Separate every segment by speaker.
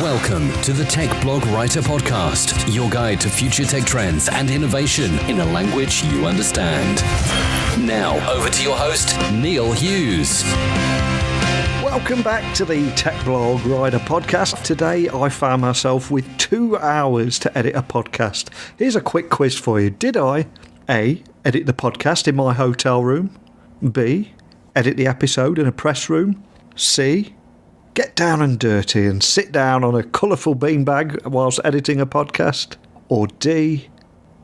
Speaker 1: Welcome to the Tech Blog Writer Podcast, your guide to future tech trends and innovation in a language you understand. Now, over to your host, Neil Hughes.
Speaker 2: Welcome back to the Tech Blog Writer Podcast. Today, I found myself with 2 hours to edit a podcast. Here's a quick quiz for you. Did I, A, edit the podcast in my hotel room? B, edit the episode in a press room? C, get down and dirty and sit down on a colourful beanbag whilst editing a podcast? Or D,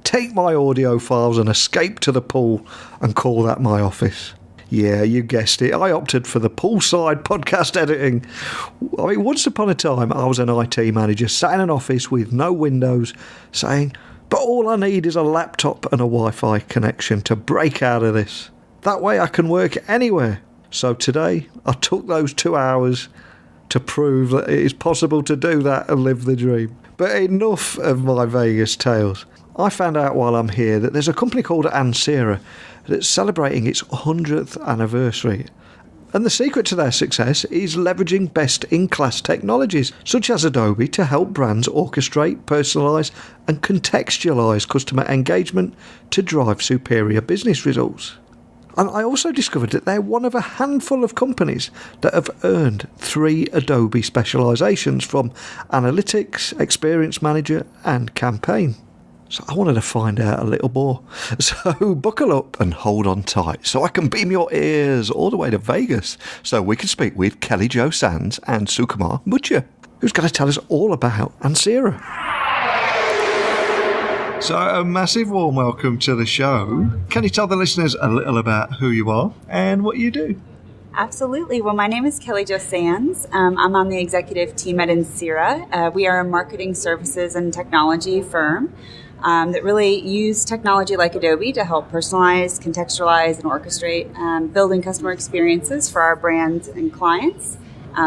Speaker 2: take my audio files and escape to the pool and call that my office? Yeah, you guessed it. I opted for the poolside podcast editing. I mean, once upon a time, I was an IT manager, sat in an office with no windows, saying, but all I need is a laptop and a Wi-Fi connection to break out of this. That way I can work anywhere. So today, I took those 2 hours to prove that it is possible to do that and live the dream. But enough of my Vegas tales. I found out while I'm here that there's a company called Ansira that's celebrating its 100th anniversary. And the secret to their success is leveraging best-in-class technologies, such as Adobe, to help brands orchestrate, personalize, and contextualize customer engagement to drive superior business results. And I also discovered that they're one of a handful of companies that have earned 3 Adobe Specializations from Analytics, Experience Manager, and Campaign. So I wanted to find out a little more. So buckle up and hold on tight so I can beam your ears all the way to Vegas so we can speak with Kelly Jo Sands and Sukumar Mucha, who's going to tell us all about Ansira. So a massive warm welcome to the show. Can you tell the listeners a little about who you are and what you do?
Speaker 3: Absolutely. Well, my name is Kelly Jo Sands. I'm on the executive team at Ansira. We are a marketing services and technology firm that really use technology like Adobe to help personalize, contextualize, and orchestrate building customer experiences for our brands and clients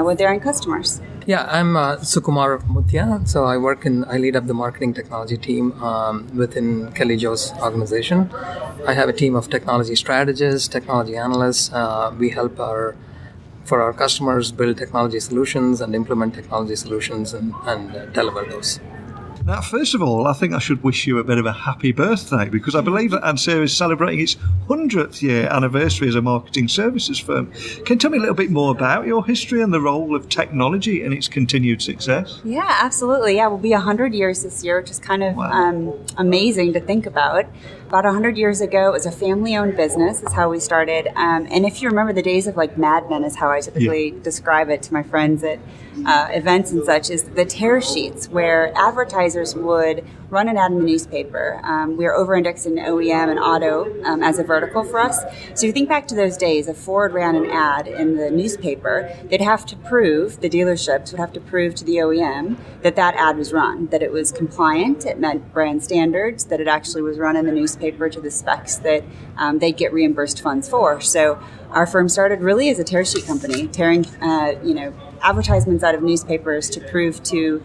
Speaker 3: with their end customers.
Speaker 4: Yeah, I'm Sukumar Muthia. So I lead up the marketing technology team within Kelly Jo's organization. I have a team of technology strategists, technology analysts. We help for our customers build technology solutions and implement technology solutions and deliver those.
Speaker 2: Now, first of all, I think I should wish you a bit of a happy birthday because I believe that Ansira is celebrating its 100th year anniversary as a marketing services firm. Can you tell me a little bit more about your history and the role of technology in its continued success?
Speaker 3: Yeah, absolutely. Yeah, we'll be 100 years this year, which is kind of amazing to think about. About 100 years ago, it was a family-owned business is how we started. And if you remember the days of like Mad Men is how I typically describe it to my friends at events and such, is the tear sheets where advertisers would run an ad in the newspaper. We are over-indexed in OEM and auto as a vertical for us. So you think back to those days, if Ford ran an ad in the newspaper, they'd have to prove, the dealerships would have to prove to the OEM that that ad was run, that it was compliant, it met brand standards, that it actually was run in the newspaper to the specs that they'd get reimbursed funds for. So our firm started really as a tear sheet company, tearing advertisements out of newspapers to prove to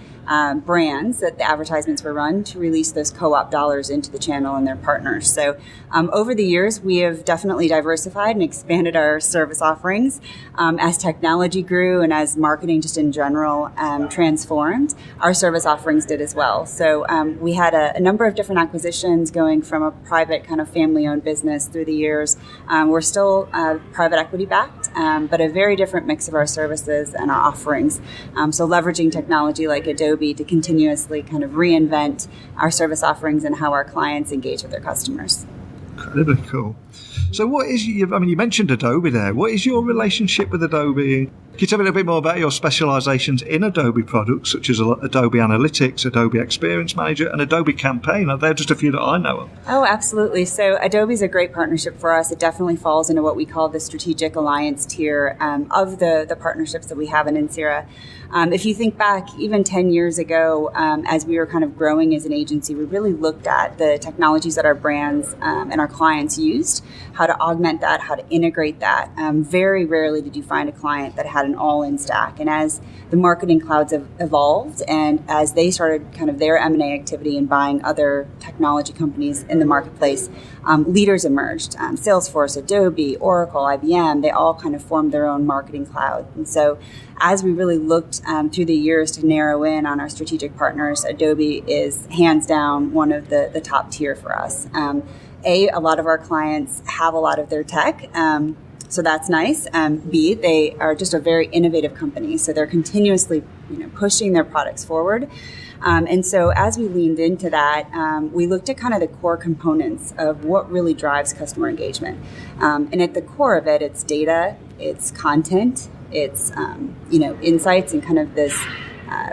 Speaker 3: brands that the advertisements were run to release those co-op dollars into the channel and their partners. So over the years, we have definitely diversified and expanded our service offerings as technology grew and as marketing just in general transformed. Our service offerings did as well. So we had a number of different acquisitions going from a private kind of family-owned business through the years. We're still private equity backed, but a very different mix of our services and our offerings. So leveraging technology like Adobe to continuously kind of reinvent our service offerings and how our clients engage with their customers.
Speaker 2: Incredibly cool. So what is you mentioned Adobe there. What is your relationship with Adobe? Can you tell me a little bit more about your specializations in Adobe products, such as Adobe Analytics, Adobe Experience Manager, and Adobe Campaign? Are there just a few that I know of?
Speaker 3: Oh, absolutely. So Adobe is a great partnership for us. It definitely falls into what we call the strategic alliance tier of the partnerships that we have in Ansira. If you think back, even 10 years ago, as we were kind of growing as an agency, we really looked at the technologies that our brands and our clients used, how how to augment that, how to integrate that. Very rarely did you find a client that had an all-in stack. And as the marketing clouds have evolved and as they started kind of their M&A activity and buying other technology companies in the marketplace, leaders emerged. Salesforce, Adobe, Oracle, IBM, they all kind of formed their own marketing cloud. And so as we really looked through the years to narrow in on our strategic partners, Adobe is hands down one of the top tier for us. A lot of our clients have a lot of their tech, so that's nice. B, they are just a very innovative company, so they're continuously pushing their products forward. And so as we leaned into that, we looked at kind of the core components of what really drives customer engagement. And at the core of it, it's data, it's content, it's insights, and kind of this.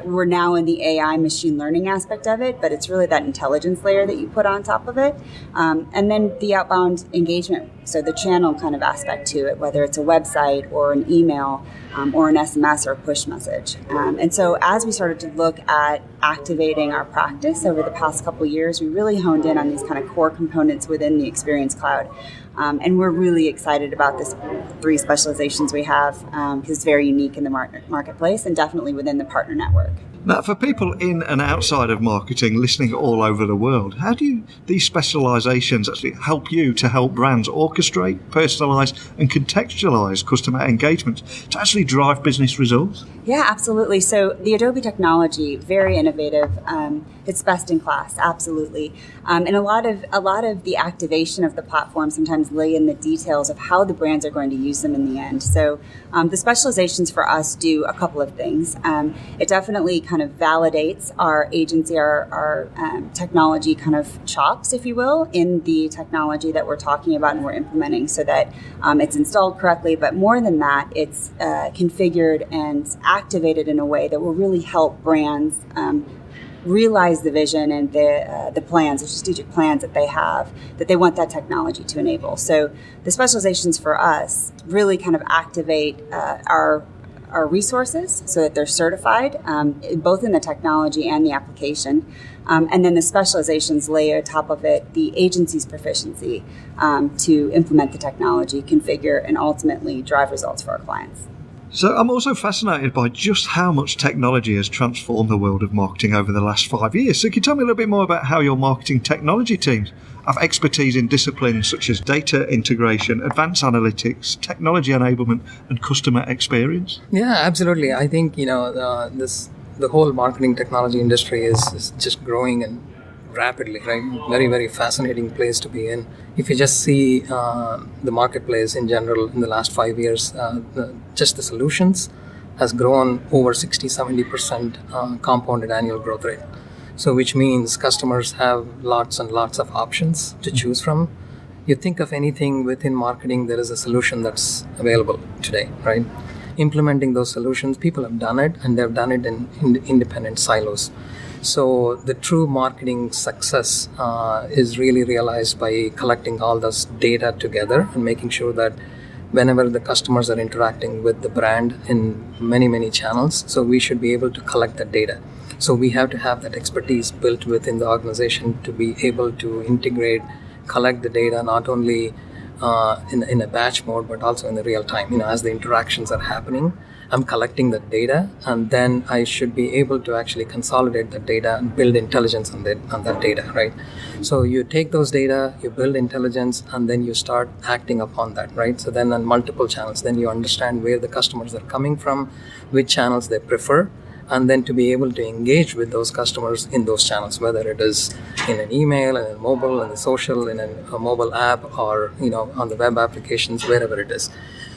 Speaker 3: We're now in the AI machine learning aspect of it, but it's really that intelligence layer that you put on top of it. And then the outbound engagement, so the channel kind of aspect to it, whether it's a website or an email or an SMS or a push message. And so as we started to look at activating our practice over the past couple of years, we really honed in on these kind of core components within the Experience Cloud. And we're really excited about this 3 specializations we have because it's very unique in the marketplace and definitely within the partner network.
Speaker 2: Now, for people in and outside of marketing listening all over the world, how do these specializations actually help you to help brands orchestrate, personalize, and contextualize customer engagements to actually drive business results?
Speaker 3: Yeah, absolutely. So the Adobe technology, very innovative. It's best in class, absolutely. And a lot of the activation of the platform sometimes lay in the details of how the brands are going to use them in the end. So the specializations for us do a couple of things. It definitely kind of validates our agency, our technology kind of chops, if you will, in the technology that we're talking about and we're implementing so that it's installed correctly. But more than that, it's configured and activated in a way that will really help brands realize the vision and the plans, the strategic plans that they have, that they want that technology to enable. So the specializations for us really kind of activate our resources so that they're certified, both in the technology and the application. And then the specializations lay on top of it the agency's proficiency to implement the technology, configure, and ultimately drive results for our clients.
Speaker 2: So I'm also fascinated by just how much technology has transformed the world of marketing over the last 5 years. So can you tell me a little bit more about how your marketing technology teams have expertise in disciplines such as data integration, advanced analytics, technology enablement, and customer experience?
Speaker 4: Yeah, absolutely. I think, the whole marketing technology industry is just growing and rapidly, right? Very, very fascinating place to be in. If you just see the marketplace in general in the last 5 years, just the solutions has grown over 60-70% compounded annual growth rate. So which means customers have lots and lots of options to choose from. You think of anything within marketing, there is a solution that's available today, right? Implementing those solutions, people have done it and they've done it in independent silos. So the true marketing success is really realized by collecting all this data together and making sure that whenever the customers are interacting with the brand in many, many channels, so we should be able to collect that data. So we have to have that expertise built within the organization to be able to integrate, collect the data not only in a batch mode, but also in the real time. As the interactions are happening, I'm collecting the data, and then I should be able to actually consolidate the data and build intelligence on that data, right? So you take those data, you build intelligence, and then you start acting upon that, right? So then on multiple channels, then you understand where the customers are coming from, which channels they prefer, and then to be able to engage with those customers in those channels, whether it is in an email, in a mobile, in a social, in a mobile app, or on the web applications, wherever it is.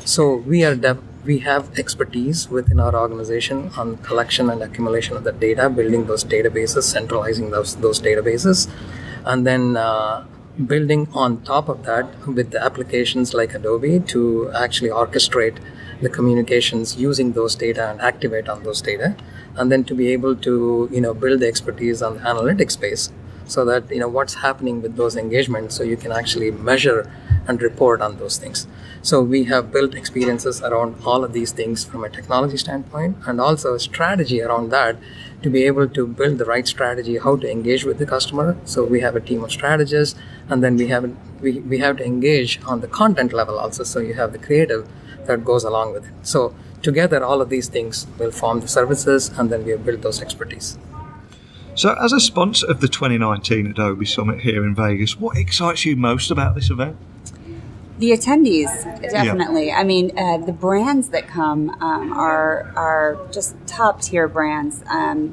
Speaker 4: So we have expertise within our organization on collection and accumulation of the data, building those databases, centralizing those databases, and then building on top of that with the applications like Adobe to actually orchestrate the communications using those data and activate on those data, and then to be able to build the expertise on the analytics space so that what's happening with those engagements, so you can actually measure and report on those things. So we have built experiences around all of these things from a technology standpoint, and also a strategy around that to be able to build the right strategy, how to engage with the customer. So we have a team of strategists and then we have to engage on the content level also. So you have the creative that goes along with it. So together, all of these things will form the services, and then we have built those expertise.
Speaker 2: So as a sponsor of the 2019 Adobe Summit here in Vegas, what excites you most about this event?
Speaker 3: The attendees, definitely. Yeah. I mean, the brands that come are just top tier brands.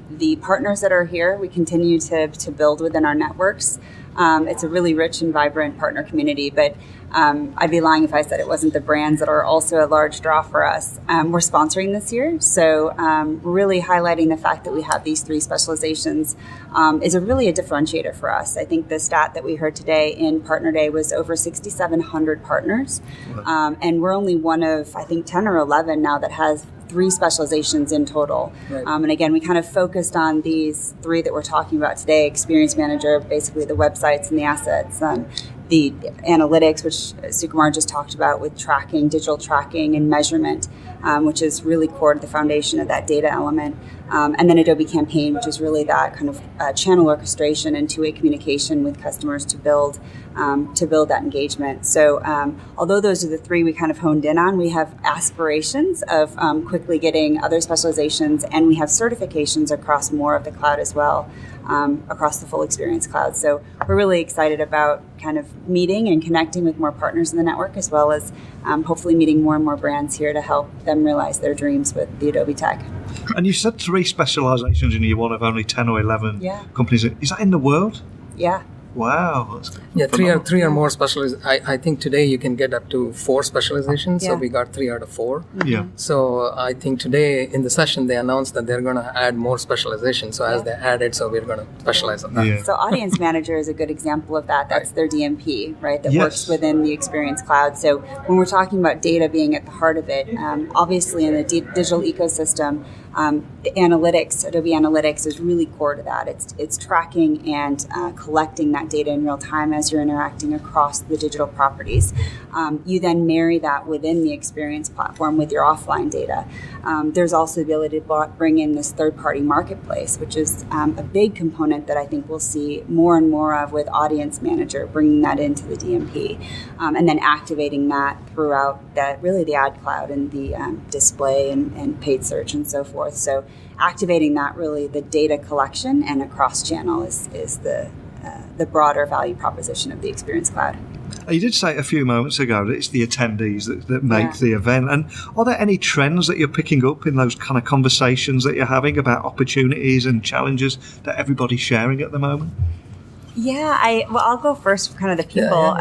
Speaker 3: The partners that are here, we continue to build within our networks. It's a really rich and vibrant partner community, but I'd be lying if I said it wasn't the brands that are also a large draw for us. We're sponsoring this year, so really highlighting the fact that we have these 3 specializations is really a differentiator for us. I think the stat that we heard today in Partner Day was over 6,700 partners, and we're only one of, I think, 10 or 11 now that has 3 specializations in total. Right. And again, we kind of focused on these 3 that we're talking about today: Experience Manager, basically the websites and the assets, the analytics, which Sukumar just talked about with tracking, digital tracking and measurement, which is really core to the foundation of that data element. And then Adobe Campaign, which is really that kind of channel orchestration and two-way communication with customers to build that engagement. So although those are the 3 we kind of honed in on, we have aspirations of quickly getting other specializations, and we have certifications across more of the cloud as well, across the full Experience Cloud. So we're really excited about kind of meeting and connecting with more partners in the network, as well as hopefully meeting more and more brands here to help them realize their dreams with the Adobe tech.
Speaker 2: And you said 3 specializations and you're one of only 10 or 11 companies. Is that in the world?
Speaker 3: Yeah.
Speaker 2: Wow.
Speaker 4: Yeah, three or more specializations. I think today you can get up to 4 specializations. Yeah. So we got 3 out of 4.
Speaker 3: Mm-hmm.
Speaker 2: Yeah.
Speaker 4: So I think today in the session they announced that they're going to add more specializations. So as they added, so we're going to specialize on that.
Speaker 2: Yeah.
Speaker 3: So Audience Manager is a good example of that. That's their DMP, right? That works within the Experience Cloud. So when we're talking about data being at the heart of it, obviously in the digital ecosystem, the analytics, Adobe Analytics, is really core to that. It's tracking and collecting that data in real time as you're interacting across the digital properties. You then marry that within the Experience platform with your offline data. There's also the ability to bring in this third-party marketplace, which is a big component that I think we'll see more and more of with Audience Manager, bringing that into the DMP, and then activating that throughout the ad cloud and the display and paid search and so forth. So activating that, really the data collection and across channel is the broader value proposition of the Experience Cloud.
Speaker 2: You did say a few moments ago that it's the attendees that make the event. And are there any trends that you're picking up in those kind of conversations that you're having about opportunities and challenges that everybody's sharing at the moment?
Speaker 3: Yeah, I'll go first for kind of the people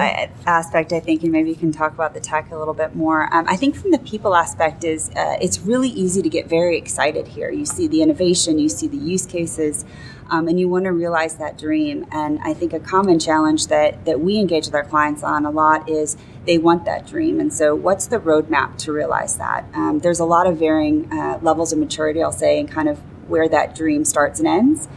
Speaker 3: aspect, I think, and maybe you can talk about the tech a little bit more. I think from the people aspect is it's really easy to get very excited here. You see the innovation, you see the use cases, and you want to realize that dream. And I think a common challenge that we engage with our clients on a lot is they want that dream. And so what's the roadmap to realize that? There's a lot of varying levels of maturity, I'll say, and kind of where that dream starts and ends.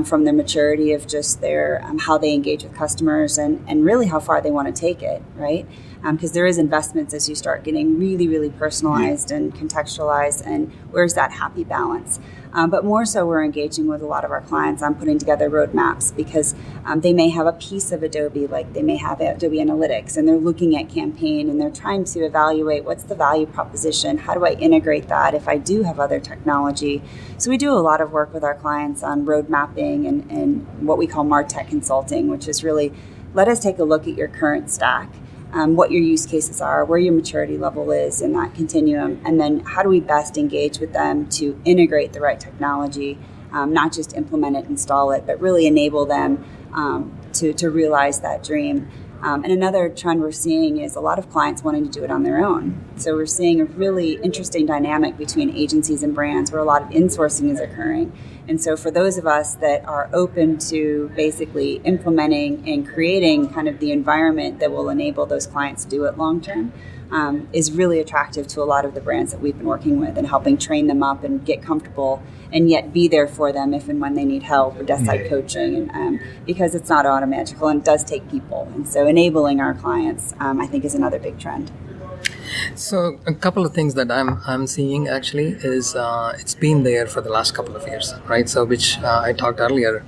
Speaker 3: From the maturity of just their how they engage with customers and really how far they want to take it, right? Because there is investments as you start getting really, really personalized and contextualized, and where's that happy balance? But more so, we're engaging with a lot of our clients on putting together roadmaps because they may have a piece of Adobe, like they may have Adobe Analytics, and they're looking at campaign and they're trying to evaluate what's the value proposition, how do I integrate that if I do have other technology. So we do a lot of work with our clients on road mapping and what we call MarTech consulting, which is really let us take a look at your current stack. What your use cases are, where your maturity level is in that continuum, and then how do we best engage with them to integrate the right technology, not just implement it, install it, but really enable them to realize that dream. And another trend we're seeing is a lot of clients wanting to do it on their own. So we're seeing a really interesting dynamic between agencies and brands where a lot of insourcing is occurring. And so for those of us that are open to basically implementing and creating kind of the environment that will enable those clients to do it long term, is really attractive to a lot of the brands that we've been working with and helping train them up and get comfortable and yet be there for them if and when they need help or desk side coaching, and because it's not automagical and it does take people. And so enabling our clients, I think, is another big trend.
Speaker 4: So a couple of things that I'm seeing actually is it's been there for the last couple of years, right? So which I talked earlier.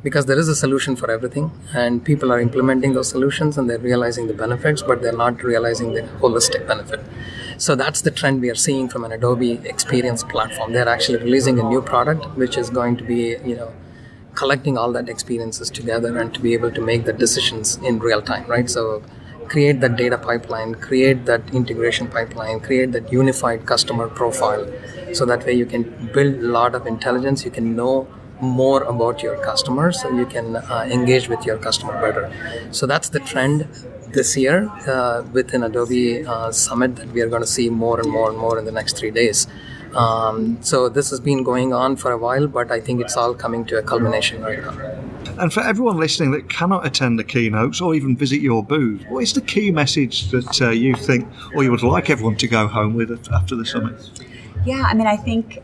Speaker 4: because there is a solution for everything, and people are implementing those solutions and they're realizing the benefits, but they're not realizing the holistic benefit. So that's the trend we are seeing from an Adobe Experience platform. They're actually releasing a new product which is going to be, collecting all that experiences together and to be able to make the decisions in real time, right? So create that data pipeline, create that integration pipeline, create that unified customer profile, so that way you can build a lot of intelligence, you can know more about your customers, and you can engage with your customer better. So that's the trend this year within Adobe Summit that we are going to see more and more and more in the next 3 days. So this has been going on for a while, but I think it's all coming to a culmination right now.
Speaker 2: And for everyone listening that cannot attend the keynotes or even visit your booth, what is the key message that you think, or you would like everyone to go home with after the summit?
Speaker 3: Yeah, I mean, I think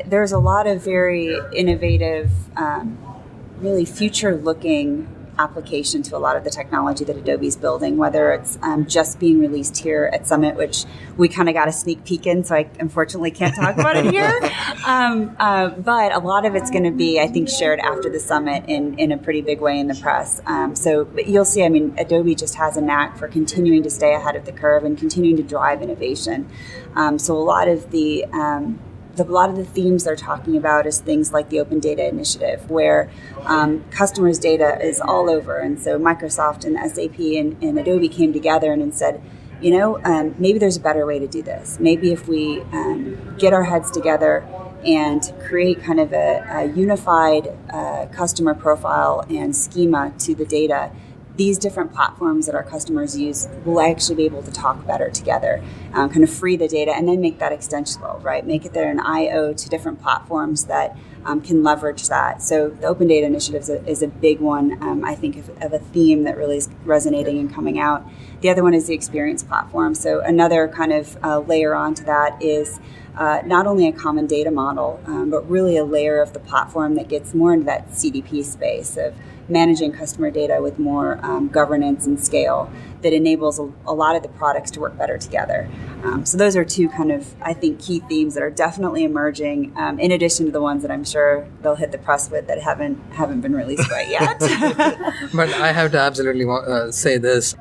Speaker 3: there's a lot of very innovative, really future-looking application to a lot of the technology that Adobe's building, whether it's just being released here at Summit, which we kind of got a sneak peek in, so I unfortunately can't talk about it here. But a lot of it's going to be, I think, shared after the Summit in a pretty big way in the press. But you'll see, I mean, Adobe just has a knack for continuing to stay ahead of the curve and continuing to drive innovation. So a lot of the themes they're talking about is things like the Open Data Initiative, where customers' data is all over. And so Microsoft and SAP and Adobe came together and said, maybe there's a better way to do this. Maybe if we get our heads together and create kind of a unified customer profile and schema to the data, these different platforms that our customers use will actually be able to talk better together, kind of free the data and then make that extensible, right? Make it there an I/O to different platforms that can leverage that. So the Open Data Initiative is a big one, I think, of a theme that really is resonating and coming out. The other one is the Experience Platform. So another kind of layer onto that is not only a common data model, but really a layer of the platform that gets more into that CDP space of managing customer data with more governance and scale that enables a lot of the products to work better together. So those are two kind of, I think, key themes that are definitely emerging, in addition to the ones that I'm sure they'll hit the press with that haven't been released quite yet.
Speaker 4: But I have to absolutely say this,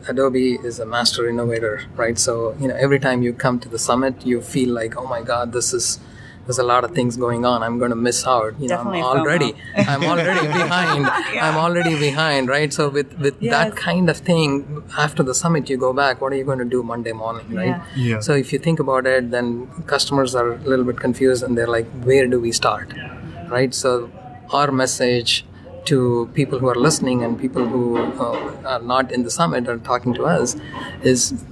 Speaker 4: Adobe is a master innovator, right? So, every time you come to the summit, you feel like, oh my God, there's a lot of things going on. I'm going to miss out.
Speaker 3: Definitely
Speaker 4: I'm already behind. Yeah. I'm already behind, right? So with that kind of thing, after the summit, you go back. What are you going to do Monday morning, right?
Speaker 2: Yeah.
Speaker 4: So if you think about it, then customers are a little bit confused and they're like, where do we start, right? So our message to people who are listening and people who are not in the summit or talking to us is,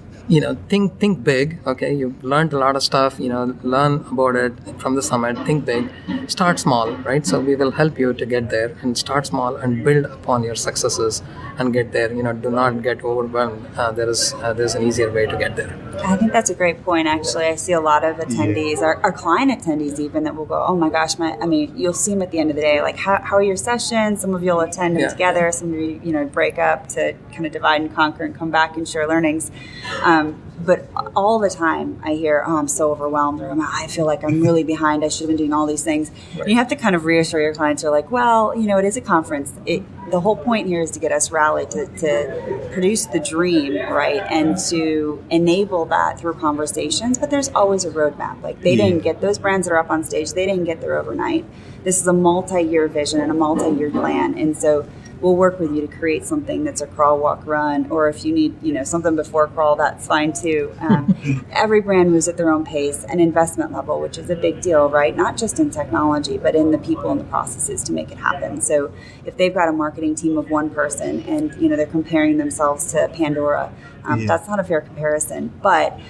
Speaker 4: think big. Okay, you've learned a lot of stuff, learn about it from the summit. Think big, start small, right? So we will help you to get there, and start small and build upon your successes and get there. Do not get overwhelmed. There's an easier way to get there.
Speaker 3: I think that's a great point, actually. I see a lot of attendees, our client attendees even, that will go, oh my gosh, you'll see them at the end of the day, like, how are your sessions? Some of you will attend them together, some of you, break up to kind of divide and conquer and come back and share learnings. But all the time I hear, oh, I'm so overwhelmed, or I feel like I'm really behind. I should have been doing all these things. Right. And you have to kind of reassure your clients. Are like, well, it is a conference. The whole point here is to get us rallied to produce the dream, right? And to enable that through conversations. But there's always a roadmap. Like they didn't get those brands that are up on stage. They didn't get there overnight. This is a multi-year vision and a multi-year plan. And so we'll work with you to create something that's a crawl, walk, run, or if you need, something before crawl, that's fine too. Every brand moves at their own pace and investment level, which is a big deal, right? Not just in technology, but in the people and the processes to make it happen. So if they've got a marketing team of one person and, they're comparing themselves to Pandora, that's not a fair comparison. But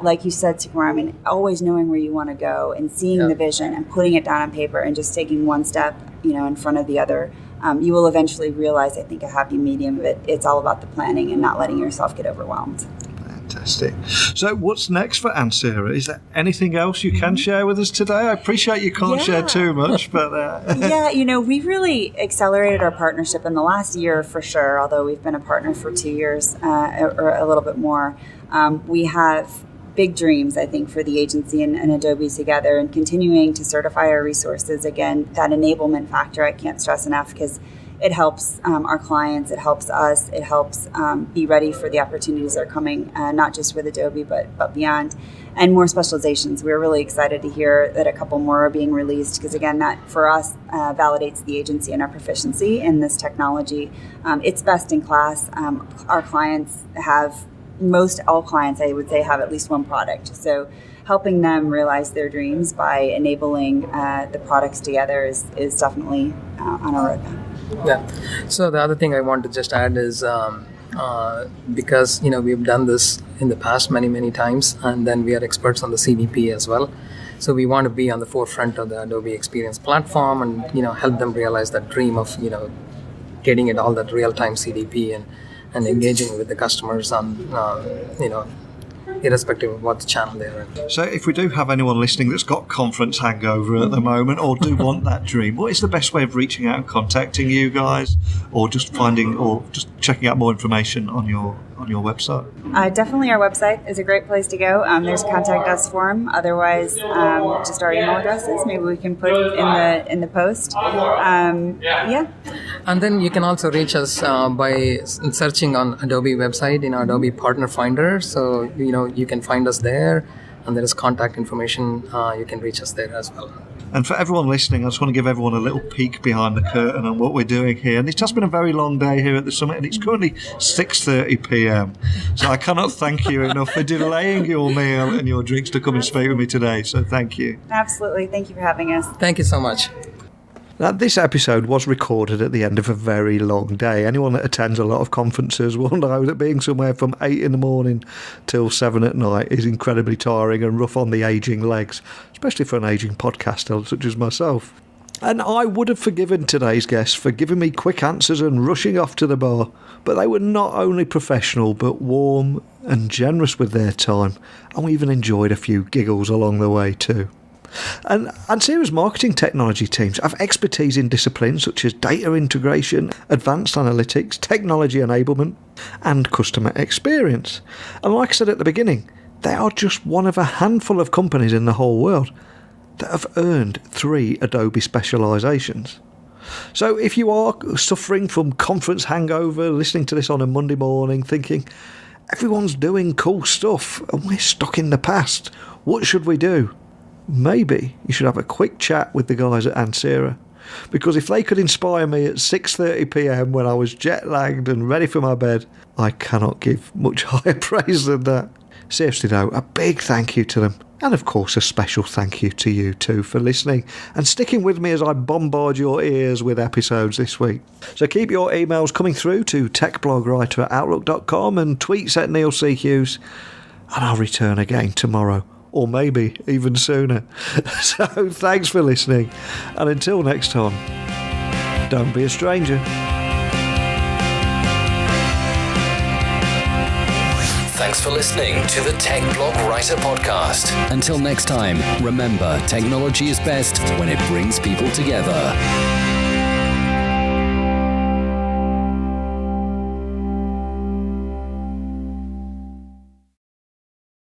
Speaker 3: like you said, Sukumar, always knowing where you want to go and seeing the vision and putting it down on paper and just taking one step, in front of the other. You will eventually realize, I think, a happy medium of it. It's all about the planning and not letting yourself get overwhelmed.
Speaker 2: Fantastic. So what's next for Ansira? Is there anything else you can share with us today? I appreciate you can't share too much, but...
Speaker 3: we've really accelerated our partnership in the last year for sure, although we've been a partner for 2 years or a little bit more. We have big dreams, I think, for the agency and Adobe together, and continuing to certify our resources. Again, that enablement factor I can't stress enough, because it helps our clients, it helps us, it helps be ready for the opportunities that are coming, not just with Adobe, but beyond. And more specializations. We're really excited to hear that a couple more are being released, because again, that for us validates the agency and our proficiency in this technology. It's best in class. Our clients all clients, I would say, have at least one product. So helping them realize their dreams by enabling the products together is definitely on our roadmap.
Speaker 4: Yeah. So the other thing I want to just add is because we've done this in the past many times, and then we are experts on the CDP as well. So we want to be on the forefront of the Adobe Experience platform, and help them realize that dream of getting it all that real-time CDP and engaging with the customers on irrespective of what channel they're in.
Speaker 2: So if we do have anyone listening that's got conference hangover at the moment, or do want that dream, what is the best way of reaching out and contacting you guys, or just checking out more information on your website?
Speaker 3: Definitely our website is a great place to go. There's a contact us form. Otherwise, just our email addresses. Maybe we can put in the post. Yeah.
Speaker 4: And then you can also reach us by searching on Adobe website in Adobe Partner Finder. So you can find us there, and there is contact information. You can reach us there as well.
Speaker 2: And for everyone listening, I just want to give everyone a little peek behind the curtain on what we're doing here. And it's just been a very long day here at the Summit, and it's currently 6:30 p.m. So I cannot thank you enough for delaying your meal and your drinks to come and speak with me today. So thank you.
Speaker 3: Absolutely. Thank you for having us.
Speaker 4: Thank you so much.
Speaker 2: Now, this episode was recorded at the end of a very long day. Anyone that attends a lot of conferences will know that being somewhere from 8 in the morning till 7 at night is incredibly tiring and rough on the ageing legs, especially for an ageing podcaster such as myself. And I would have forgiven today's guests for giving me quick answers and rushing off to the bar, but they were not only professional but warm and generous with their time, and we even enjoyed a few giggles along the way too. And Ansira's marketing technology teams have expertise in disciplines such as data integration, advanced analytics, technology enablement, and customer experience. And like I said at the beginning, they are just one of a handful of companies in the whole world that have earned 3 Adobe Specializations. So if you are suffering from conference hangover, listening to this on a Monday morning, thinking, everyone's doing cool stuff and we're stuck in the past, what should we do? Maybe you should have a quick chat with the guys at Ansira, because if they could inspire me at 6:30 p.m. when I was jet-lagged and ready for my bed, I cannot give much higher praise than that. Seriously though, a big thank you to them, and of course a special thank you to you too for listening and sticking with me as I bombard your ears with episodes this week. So keep your emails coming through to techblogwriter@outlook.com and tweets at Neil C. Hughes, and I'll return again tomorrow. Or maybe even sooner. So thanks for listening, and until next time, don't be a stranger.
Speaker 1: Thanks for listening to the Tech Blog Writer Podcast. Until next time, remember, technology is best when it brings people together.